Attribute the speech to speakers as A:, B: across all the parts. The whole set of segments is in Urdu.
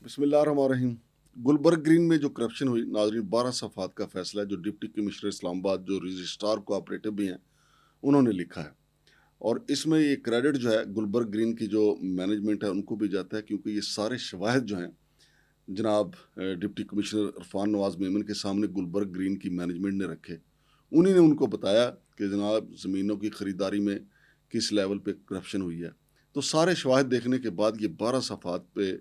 A: بسم اللہ الرحمن الرحیم۔ گلبرگ گرین میں جو کرپشن ہوئی ناظرین، 12 صفحات کا فیصلہ ہے جو ڈپٹی کمشنر اسلام آباد جو رجسٹرار کوآپریٹو بھی ہیں انہوں نے لکھا ہے، اور اس میں یہ کریڈٹ جو ہے گلبرگ گرین کی جو مینجمنٹ ہے ان کو بھی جاتا ہے، کیونکہ یہ سارے شواہد جو ہیں جناب ڈپٹی کمشنر عرفان نواز میمن کے سامنے گلبرگ گرین کی مینجمنٹ نے رکھے۔ انہی نے ان کو بتایا کہ جناب زمینوں کی خریداری میں کس لیول پہ کرپشن ہوئی ہے۔ تو سارے شواہد دیکھنے کے بعد یہ 12 صفحات پہ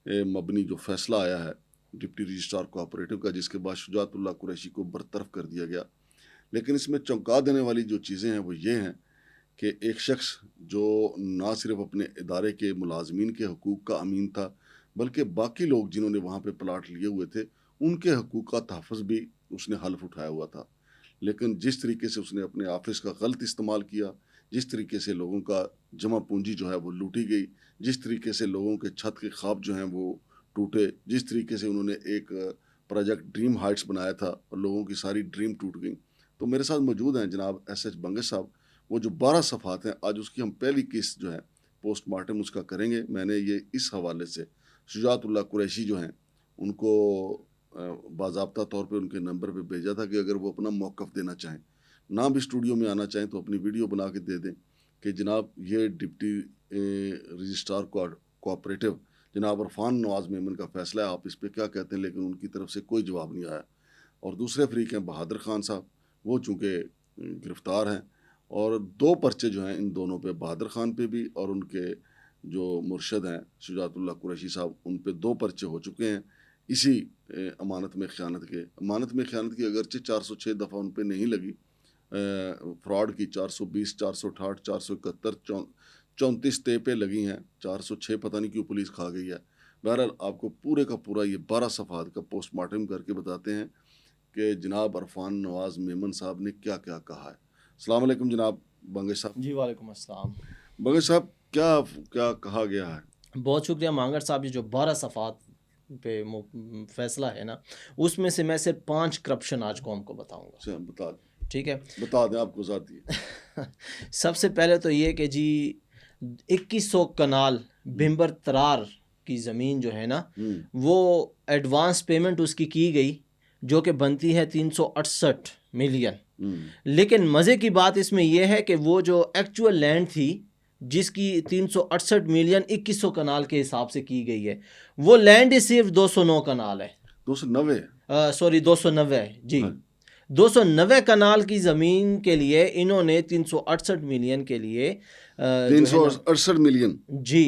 A: مبنی جو فیصلہ آیا ہے ڈپٹی رجسٹرار کوآپریٹو کا، جس کے بعد شجاعت اللہ قریشی کو برطرف کر دیا گیا۔ لیکن اس میں چونکا دینے والی جو چیزیں ہیں وہ یہ ہیں کہ ایک شخص جو نہ صرف اپنے ادارے کے ملازمین کے حقوق کا امین تھا، بلکہ باقی لوگ جنہوں نے وہاں پہ پلاٹ لیے ہوئے تھے ان کے حقوق کا تحفظ بھی اس نے حلف اٹھایا ہوا تھا۔ لیکن جس طریقے سے اس نے اپنے آفس کا غلط استعمال کیا، جس طریقے سے لوگوں کا جمع پونجی جو ہے وہ لوٹی گئی، جس طریقے سے لوگوں کے چھت کے خواب جو ہیں وہ ٹوٹے، جس طریقے سے انہوں نے ایک پروجیکٹ ڈریم ہائٹس بنایا تھا اور لوگوں کی ساری ڈریم ٹوٹ گئیں۔ تو میرے ساتھ موجود ہیں جناب ایس ایچ بنگش صاحب، وہ جو 12 صفحات ہیں آج اس کی ہم پہلی کیس جو ہے پوسٹ مارٹم اس کا کریں گے۔ میں نے یہ اس حوالے سے شجاعت اللہ قریشی جو ہیں ان کو باضابطہ طور پہ ان کے نمبر پہ بھیجا تھا کہ اگر وہ اپنا موقف دینا چاہیں، نہ بھی اسٹوڈیو میں آنا چاہیں تو اپنی ویڈیو بنا کے دے دیں کہ جناب یہ ڈپٹی رجسٹرار کوآپریٹو جناب عرفان نواز میمن کا فیصلہ ہے، آپ اس پہ کیا کہتے ہیں؟ لیکن ان کی طرف سے کوئی جواب نہیں آیا۔ اور دوسرے فریق ہیں بہادر خان صاحب، وہ چونکہ گرفتار ہیں اور 2 پرچے جو ہیں ان دونوں پہ، بہادر خان پہ بھی اور ان کے جو مرشد ہیں شجاعت اللہ قریشی صاحب ان پہ 2 پرچے ہو چکے ہیں اسی امانت میں خیانت کے۔ امانت میں خیانت کی اگرچہ 406 دفعہ ان پہ نہیں لگی، فراڈ کی 420 468 471 34 تے پہ لگی ہیں، 406 پتہ نہیں کیوں پولیس کھا گئی ہے۔ بہرحال آپ کو پورے کا پورا یہ 12 صفحات کا پوسٹ مارٹم کر کے بتاتے ہیں کہ جناب عرفان نواز میمن صاحب نے کیا کیا کہا ہے۔ السلام علیکم جناب بنگش صاحب۔
B: جی وعلیکم السلام۔
A: بنگش صاحب کیا کیا کہا گیا ہے؟
B: بہت شکریہ مانگر صاحب۔ یہ جو 12 صفحات پہ فیصلہ ہے نا، اس میں سے میں صرف 5 کرپشن آج قوم کو بتاؤں گا۔
A: بتا دیں،
B: ٹھیک ہے،
A: بتا دیں، آپ کو ذاتی
B: سب سے پہلے تو یہ کہ جی 2100 کنال بھمبر ترار کی زمین جو ہے نا وہ ایڈوانس پیمنٹ اس کی گئی جو کہ بنتی ہے 368 ملین۔ لیکن مزے کی بات اس میں یہ ہے کہ وہ جو ایکچوئل لینڈ تھی جس کی 368 ملین 2100 کنال کے حساب سے کی گئی ہے، وہ لینڈ ہی صرف 209 کنال ہے، 290 ہے جی۔ 290 کنال کی زمین کے لیے انہوں نے 368 ملین کے لیے
A: 368 ملین
B: جی۔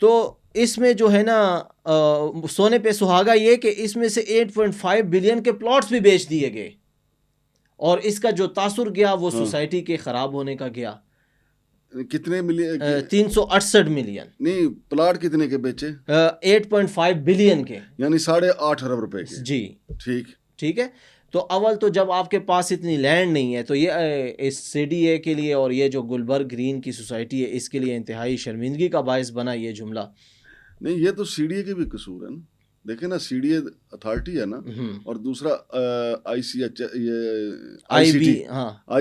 B: تو اس میں جو ہے نا سونے پہ سہاگا یہ کہ اس میں سے 8.5 بلین کے پلاٹس بھی بیچ دیے گئے، اور اس کا جو تاثر گیا وہ سوسائٹی کے خراب ہونے کا گیا۔
A: کتنے ملین؟
B: 368 ملین
A: نہیں، پلاٹ کتنے کے بیچے؟
B: 8.5 بلین کے،
A: یعنی 8.5 ارب روپے کے
B: جی۔
A: ٹھیک
B: ہے، تو اول تو جب آپ کے پاس اتنی لینڈ نہیں ہے تو یہ اس سی ڈی اے کے لیے اور یہ جو گلبرگ گرین کی سوسائٹی ہے اس کے لیے انتہائی شرمندگی کا باعث بنا یہ جملہ۔
A: نہیں، یہ تو سی ڈی اے کے بھی قصور ہے نا، دیکھیں نا، سی ڈی اے اتھارٹی ہے نا، اور دوسرا آئی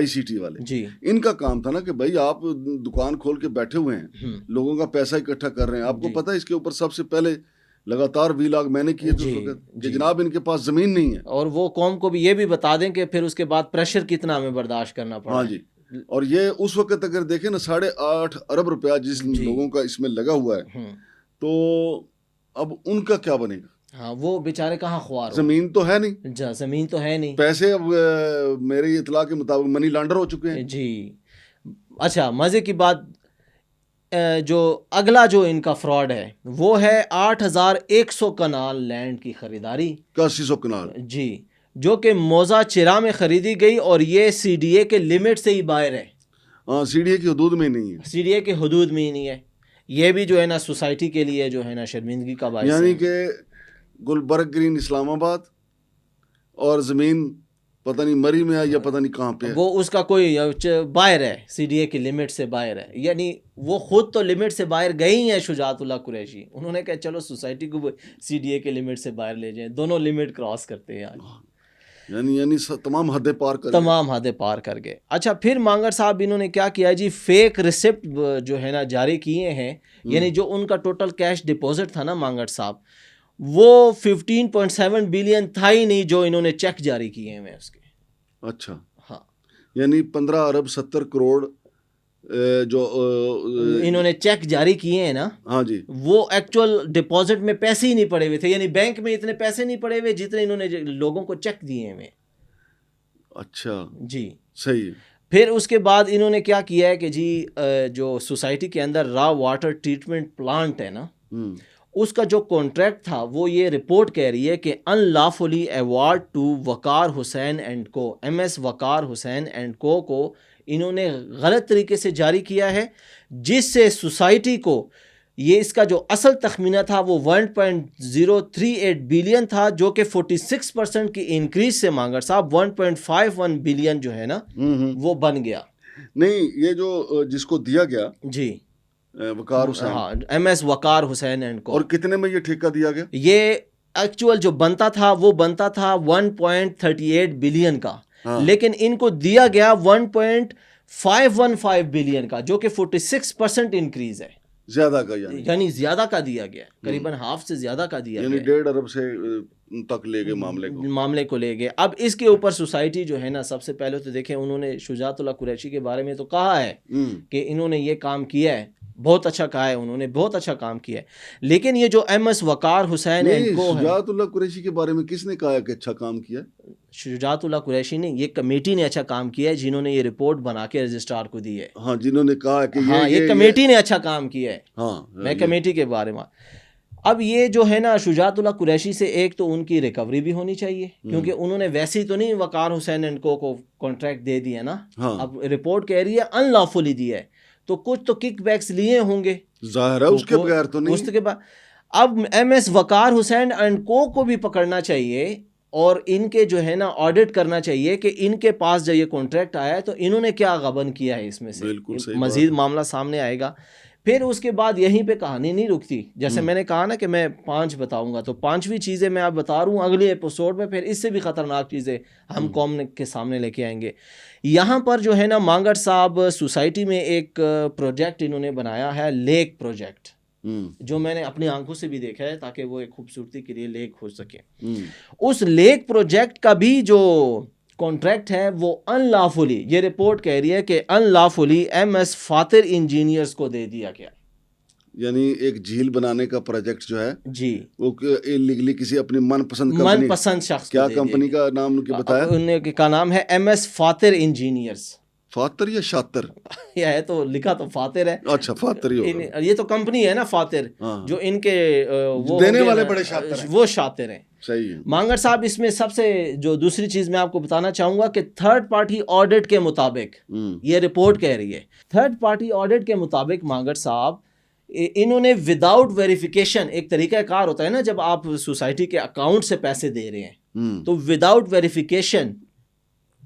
A: سی ٹی والے
B: جی،
A: ان کا کام تھا نا کہ بھائی آپ دکان کھول کے بیٹھے ہوئے ہیں، لوگوں کا پیسہ اکٹھا کر رہے ہیں، آپ کو پتہ ہے اس کے اوپر سب سے پہلے لگاتار ویلاگ میں نے کیے تھے اس وقت کہ جناب ان کے پاس زمین نہیں ہے،
B: اور وہ قوم کو بھی یہ بھی بتا دیں کہ پھر اس کے بعد پریشر کتنا ہمیں برداشت کرنا پڑا۔
A: ہاں جی، اور یہ اس وقت اگر دیکھیں نا 8.5 ارب روپیہ جس لوگوں کا اس میں لگا ہوا ہے، تو اب ان کا کیا بنے گا؟
B: ہاں، وہ بیچارے کہاں خوار،
A: زمین تو ہے نہیں،
B: زمین تو ہے نہیں،
A: پیسے اب میری اطلاع کے مطابق منی لانڈر ہو چکے ہیں
B: جی۔ اچھا، مزے کی بات جو اگلا جو ان کا فراڈ ہے وہ ہے 8100 کنال لینڈ کی خریداری،
A: 8100 کنال
B: جی، جو کہ موزہ چرا میں خریدی گئی اور یہ سی ڈی اے کے لمٹ سے ہی باہر ہے۔
A: ہاں، سی ڈی اے کی حدود میں نہیں ہے،
B: سی ڈی اے کے حدود میں ہی نہیں ہے۔ یہ بھی جو ہے نا سوسائٹی کے لیے جو ہے نا شرمندگی کا باعث ہے،
A: یعنی کہ گلبرگ گرین اسلام آباد اور زمین پتہ نہیں مری میں ہے یا پتہ نہیں کہاں پہ ہے،
B: وہ اس کا کوئی باہر ہے، سی ڈی اے کی لمٹ سے باہر ہے۔ یعنی وہ خود تو لمٹ سے باہر گئی ہیں شجاعت اللہ قریشی، انہوں نے کہا چلو سوسائٹی کو سی ڈی اے کے لمٹ سے باہر لے جائیں، دونوں لمٹ کراس کرتے ہیں
A: یعنی تمام حدیں
B: پار کر گئے۔ اچھا، پھر مانگر صاحب انہوں نے کیا کیا جی، فیک ریسپٹ جو ہے نا جاری کیے ہیں، یعنی جو ان کا ٹوٹل کیش ڈپوزٹ تھا نا مانگر صاحب، وہ 15.7 بلین تھا ہی نہیں جو انہوں نے چیک جاری کیے ہیں اس کے.
A: اچھا,
B: ہاں,
A: یعنی 15 ارب 70 کروڑ جو
B: انہوں نے چیک جاری کیے ہیں نا,
A: ہاں جی,
B: وہ ایکچوئل ڈپازٹ میں پیسے ہی نہیں پڑے ہوئے تھے, یعنی بینک میں اتنے پیسے نہیں پڑے ہوئے جتنے انہوں نے لوگوں کو چیک دیے ہیں.
A: اچھا
B: جی
A: صحیح.
B: پھر اس کے بعد انہوں نے کیا کیا ہے کہ جی جو سوسائٹی کے اندر را واٹر ٹریٹمنٹ پلانٹ ہے نا, اس کا جو کانٹریکٹ تھا وہ یہ رپورٹ کہہ رہی ہے کہ ان لافلی award to Waqar Hussain and co, M S Waqar Hussain and co انہوں نے غلط طریقے سے جاری کیا ہے, جس سے سوسائٹی کو یہ اس کا جو اصل تخمینہ تھا وہ 1.038 بلین تھا, جو کہ 46% کی انکریز سے مانگر صاحب 1.51 بلین جو ہے نا وہ بن گیا.
A: نہیں, یہ جو جس کو دیا گیا
B: جی
A: وقار حسین,
B: ہاں, M S Waqar Hussain and co,
A: اور کتنے میں یہ ٹھیکہ دیا گیا؟
B: یہ ایکچوئل جو بنتا تھا وہ بنتا تھا 1.38 بلین کا, لیکن ان کو دیا گیا 1.515 بلین کا, جو کہ 46% انکریز ہے.
A: زیادہ کا
B: یعنی زیادہ کا دیا گیا, قریباً ہاف سے زیادہ کا دیا
A: یعنی
B: گیا,
A: 1.5 ارب سے تک لے گئے معاملے کو
B: لے گئے. اب اس کے اوپر سوسائٹی جو ہے نا, سب سے پہلے تو دیکھیں انہوں نے شجاعت اللہ قریشی کے بارے میں تو کہا ہے کہ انہوں نے یہ کام کیا ہے, بہت اچھا کہا ہے, انہوں نے بہت اچھا کام کیا ہے, لیکن یہ جو M S Waqar Hussain and co ہے,
A: شجاعت اللہ قریشی کے بارے میں کس نے کہا کہ اچھا کام کیا؟
B: شجاعت اللہ قریشی نے, یہ کمیٹی نے اچھا کام کیا ہے جنہوں نے یہ رپورٹ بنا کے رجسٹرار کو دی ہے.
A: ہاں, جنہوں نے کہا کہ
B: ہاں, یہ کمیٹی نے اچھا کام کیا ہے.
A: ہاں,
B: میں کمیٹی کے بارے میں, اب یہ جو ہے نا شجاعت اللہ قریشی سے ایک تو ان کی ریکوری بھی ہونی چاہیے, کیونکہ انہوں نے ویسے ہی تو نہیں وقار حسین اینڈ کو کانٹریکٹ دے دیا نا, اب رپورٹ کہہ رہی ہے ان لافلی دیا ہے, تو کچھ تو کک بیکس لیے ہوں گے,
A: ظاہر ہے, اس کے بغیر تو نہیں.
B: اس کے بعد اب M S Waqar Hussain and co بھی پکڑنا چاہیے, اور ان کے جو ہے نا آڈٹ کرنا چاہیے کہ ان کے پاس جب یہ کانٹریکٹ آیا ہے تو انہوں نے کیا غبن کیا ہے اس میں سے. مزید معاملہ سامنے آئے گا. پھر اس کے بعد یہیں پہ کہانی نہیں رکتی, جیسے میں نے کہا نا کہ میں 5 بتاؤں گا, تو 5ویں چیزیں میں آپ بتا رہا ہوں اگلے ایپیسوڈ میں, پھر اس سے بھی خطرناک چیزیں ہم قوم کے سامنے لے کے آئیں گے. یہاں پر جو ہے نا مانگڑ صاحب سوسائٹی میں ایک پروجیکٹ انہوں نے بنایا ہے, لیک پروجیکٹ, جو میں نے اپنی آنکھوں سے بھی دیکھا ہے تاکہ وہ ایک خوبصورتی کے لیے لیک ہو سکے. اس لیک پروجیکٹ کا بھی جو کانٹریکٹ ہے وہ ان لافلی, یہ رپورٹ کہہ رہی ہے کہ ان لافلی ایم ایس فاتر انجینئرز کو دے دیا گیا.
A: یعنی ایک جھیل بنانے کا پروجیکٹ جو ہے
B: جی
A: وہ انلیگلی کسی اپنی من پسند
B: شخص,
A: کیا کمپنی کا نام بتایا؟
B: ان کا نام ہے ایم ایس فاتر انجینئرز.
A: فاتر یا شاطر؟
B: یہ ہے تو لکھا تو فاتر ہے.
A: اچھا, فاتر ہی ہوگا.
B: یہ تو کمپنی ہے نا فاتر, جو ان کے وہ
A: دینے والے بڑے شاطر ہیں,
B: وہ شاطر ہیں.
A: صحیح ہے.
B: مانگڑ صاحب اس میں سب سے جو دوسری چیز میں آپ کو بتانا چاہوں گا کہ تھرڈ پارٹی آڈٹ کے مطابق یہ رپورٹ کہہ رہی ہے, تھرڈ پارٹی آڈٹ کے مطابق مانگڑ صاحب انہوں نے وداؤٹ ویریفیکیشن, ایک طریقہ کار ہوتا ہے نا جب آپ سوسائٹی کے اکاؤنٹ سے پیسے دے رہے ہیں, تو وداؤٹ ویریفیکیشن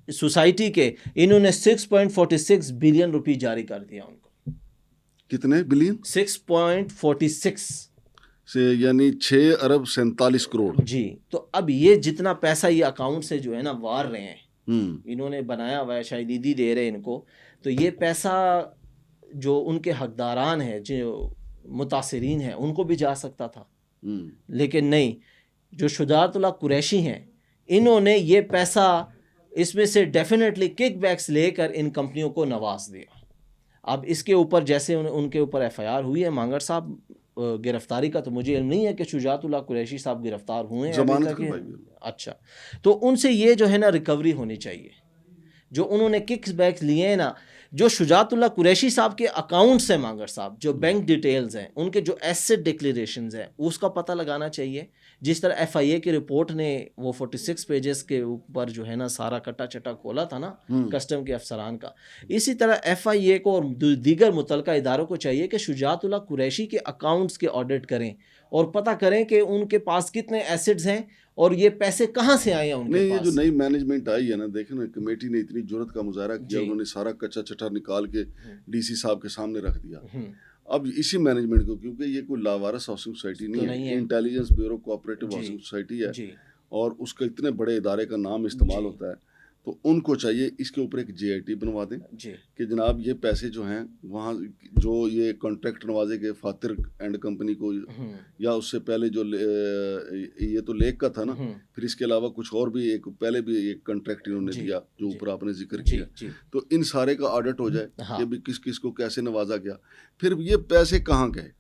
B: سوسائٹی کے انہوں نے 6.46 بلین روپی جاری کر دیا ان کو.
A: کتنے بلین؟
B: 6.46
A: سے, یعنی 6 ارب 47 کروڑ.
B: جی, تو اب یہ جتنا پیسہ یہ اکاؤنٹ سے جو ہے نا وار رہے ہیں, انہوں نے بنایا ہوا ہے, شاید عیدی دے رہے ہیں ان کو, تو یہ پیسہ جو ان کے حقداران ہیں, جو متاثرین ہیں, ان کو بھی جا سکتا تھا, لیکن نہیں. جو شجاعت اللہ قریشی ہیں, انہوں نے یہ پیسہ اس میں سے ڈیفینیٹلی کک بیکس لے کر ان کمپنیوں کو نواز دیا. اب اس کے اوپر جیسے ان کے اوپر ایف آئی آر ہوئی ہے مانگڑ صاحب, گرفتاری کا تو مجھے علم نہیں ہے کہ شجاعت اللہ قریشی صاحب گرفتار ہوئے ہیں. اچھا, تو ان سے یہ جو ہے نا ریکوری ہونی چاہیے, جو انہوں نے ککس بیکس لیے ہیں نا, جو شجاعت اللہ قریشی صاحب کے اکاؤنٹس ہیں مانگڑ صاحب, جو بینک ڈیٹیلز ہیں, ان کے جو ایسٹ ڈکلیریشنز ہیں, اس کا پتہ لگانا چاہیے. جس طرح ایف آئی اے کی رپورٹ نے وہ 46 پیجز کے اوپر جو ہے نا سارا کٹا چٹا کھولا تھا نا کسٹم کے افسران کا, اسی طرح ایف آئی اے کو اور دیگر متعلقہ اداروں کو چاہیے کہ شجاعت اللہ قریشی کے اکاؤنٹس کے آڈٹ کریں اور پتہ کریں کہ ان کے پاس کتنے ایسٹس ہیں اور یہ پیسے کہاں سے آئے ہیں ان کے پاس.
A: یہ جو نئی مینجمنٹ آئی ہے نا, دیکھیں نا, کمیٹی نے اتنی جرت کا مظاہرہ کیا, انہوں نے سارا کچا چٹا نکال کے ڈی سی صاحب کے سامنے رکھ دیا. اب اسی مینجمنٹ کو, کیونکہ یہ کوئی لاوارث ہاؤسنگ سوسائٹی نہیں ہے, intelligence bureau cooperative housing society ہے, اور اس کا اتنے بڑے ادارے کا نام استعمال ہوتا ہے, تو ان کو چاہیے اس کے اوپر ایک JIT بنوا دیں
B: جی
A: کہ جناب یہ پیسے جو ہیں وہاں جو یہ کانٹریکٹ نوازے گئے فاتر اینڈ کمپنی کو یا اس سے پہلے جو یہ تو لیک کا تھا نا، پھر اس کے علاوہ کچھ اور بھی ایک پہلے بھی ایک کانٹریکٹ انہوں نے دیا جو اوپر آپ نے ذکر کیا، تو ان سارے کا آڈٹ ہو جائے کہ بھی کس کس کو کیسے نوازا گیا، پھر یہ پیسے کہاں گئے،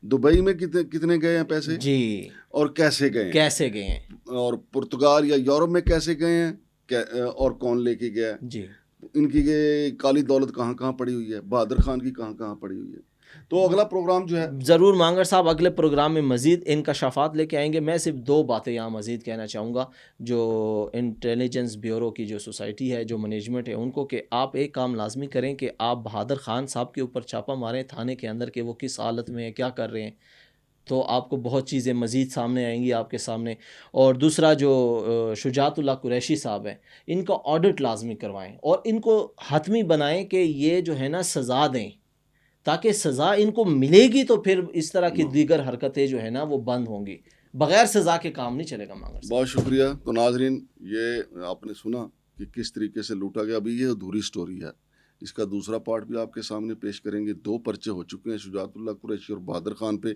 A: دبئی میں کتنے گئے ہیں پیسے
B: جی،
A: اور کیسے گئے ہیں، اور پرتگال یا یورپ میں کیسے گئے ہیں اور کون لے کے گیا،
B: جی
A: ان کی کالی دولت کہاں کہاں پڑی ہوئی ہے، بہادر خان کی کہاں کہاں پڑی ہوئی ہے۔ تو اگلا پروگرام جو ہے
B: ضرور مانگر صاحب اگلے پروگرام میں مزید انکشافات لے کے آئیں گے۔ میں صرف 2 باتیں یہاں مزید کہنا چاہوں گا جو انٹیلیجنس بیورو کی جو سوسائٹی ہے، جو مینجمنٹ ہے، ان کو کہ آپ ایک کام لازمی کریں کہ آپ بہادر خان صاحب کے اوپر چھاپہ ماریں تھانے کے اندر کہ وہ کس حالت میں ہے، کیا کر رہے ہیں، تو آپ کو بہت چیزیں مزید سامنے آئیں گی آپ کے سامنے۔ اور دوسرا جو شجاعت اللہ قریشی صاحب ہیں، ان کا آڈٹ لازمی کروائیں اور ان کو حتمی بنائیں کہ یہ جو ہے نا سزا دیں، تاکہ سزا ان کو ملے گی تو پھر اس طرح کی دیگر حرکتیں جو ہے نا وہ بند ہوں گی، بغیر سزا کے کام نہیں چلے گا۔ مانگر
A: بہت شکریہ۔ تو ناظرین، یہ آپ نے سنا کہ کس طریقے سے لوٹا گیا، ابھی یہ ادھوری سٹوری ہے، اس کا دوسرا پارٹ بھی آپ کے سامنے پیش کریں گے۔ 2 پرچے ہو چکے ہیں شجاعت اللہ قریشی اور بہادر خان پہ۔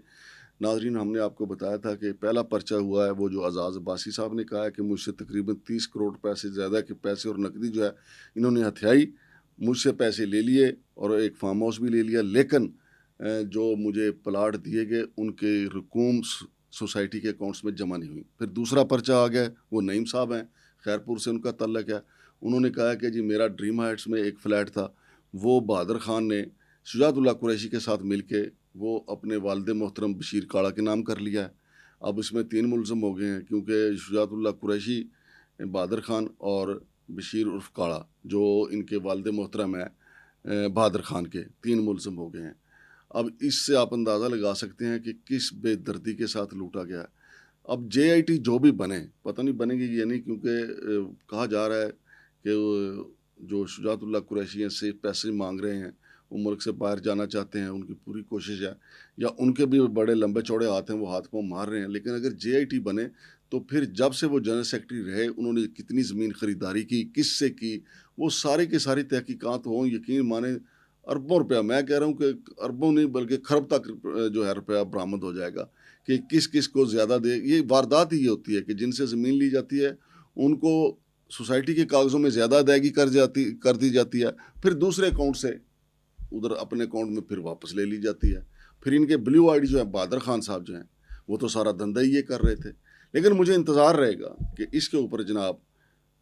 A: ناظرین، ہم نے آپ کو بتایا تھا کہ پہلا پرچہ ہوا ہے وہ جو اعزاز عباسی صاحب نے کہا ہے کہ مجھ سے تقریباً 30 کروڑ پیسے زیادہ کے پیسے اور نقدی جو ہے انہوں نے ہتھیائی، مجھ سے پیسے لے لیے اور ایک فارم ہاؤس بھی لے لیا، لیکن جو مجھے پلاٹ دیے گئے ان کے رقوم سوسائٹی کے اکاؤنٹس میں جمع نہیں ہوئی۔ پھر دوسرا پرچہ آ گیا، وہ نعیم صاحب ہیں، خیرپور سے ان کا تعلق ہے۔ انہوں نے کہا کہ جی میرا ڈریم ہائٹس میں ایک فلیٹ تھا، وہ بہادر خان نے شجاعت اللہ قریشی کے ساتھ مل کے وہ اپنے والد محترم بشیر کاڑا کے نام کر لیا ہے۔ اب اس میں 3 ملزم ہو گئے ہیں، کیونکہ شجاعت اللہ قریشی، بہادر خان اور بشیر عرف کاڑا جو ان کے والد محترم ہیں بہادر خان کے، 3 ملزم ہو گئے ہیں۔ اب اس سے آپ اندازہ لگا سکتے ہیں کہ کس بے دردی کے ساتھ لوٹا گیا ہے۔ اب JIT جو بھی بنے، پتہ نہیں بنے گی یا نہیں، کیونکہ کہا جا رہا ہے کہ جو شجاعت اللہ قریشی ہیں سے پیسے مانگ رہے ہیں، وہ ملک سے باہر جانا چاہتے ہیں، ان کی پوری کوشش ہے، یا ان کے بھی بڑے لمبے چوڑے ہاتھ ہیں، وہ ہاتھ پاؤں مار رہے ہیں۔ لیکن اگر JIT بنے تو پھر جب سے وہ جنرل سیکرٹری رہے انہوں نے کتنی زمین خریداری کی، کس سے کی، وہ سارے کے ساری تحقیقات ہوں، یقین مانے اربوں روپیہ، میں کہہ رہا ہوں کہ اربوں نہیں بلکہ خرب تک جو ہے روپیہ برآمد ہو جائے گا کہ کس کس کو زیادہ دے۔ یہ واردات ہی یہ ہوتی ہے کہ جن سے زمین لی جاتی ہے ان کو سوسائٹی کے کاغذوں میں زیادہ ادائیگی کر دی جاتی ہے، پھر دوسرے اکاؤنٹ سے ادھر اپنے اکاؤنٹ میں پھر واپس لے لی جاتی ہے۔ پھر ان کے بلیو آئی ڈی جو ہے بہادر خان صاحب جو ہیں وہ تو سارا دھندا ہی یہ کر رہے تھے۔ لیکن مجھے انتظار رہے گا کہ اس کے اوپر جناب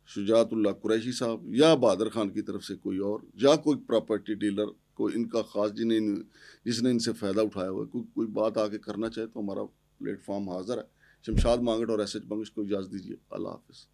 A: شجاعت اللہ قریشی صاحب یا بہادر خان کی طرف سے کوئی اور یا کوئی پراپرٹی ڈیلر کوئی ان کا خاص جس نے ان سے فائدہ اٹھایا ہوا ہے کوئی بات آ کے کرنا چاہے تو ہمارا پلیٹ فارم حاضر ہے۔ شمشاد مانگٹ اور SH بنگش کو اجازت دیجیے۔ اللہ حافظ۔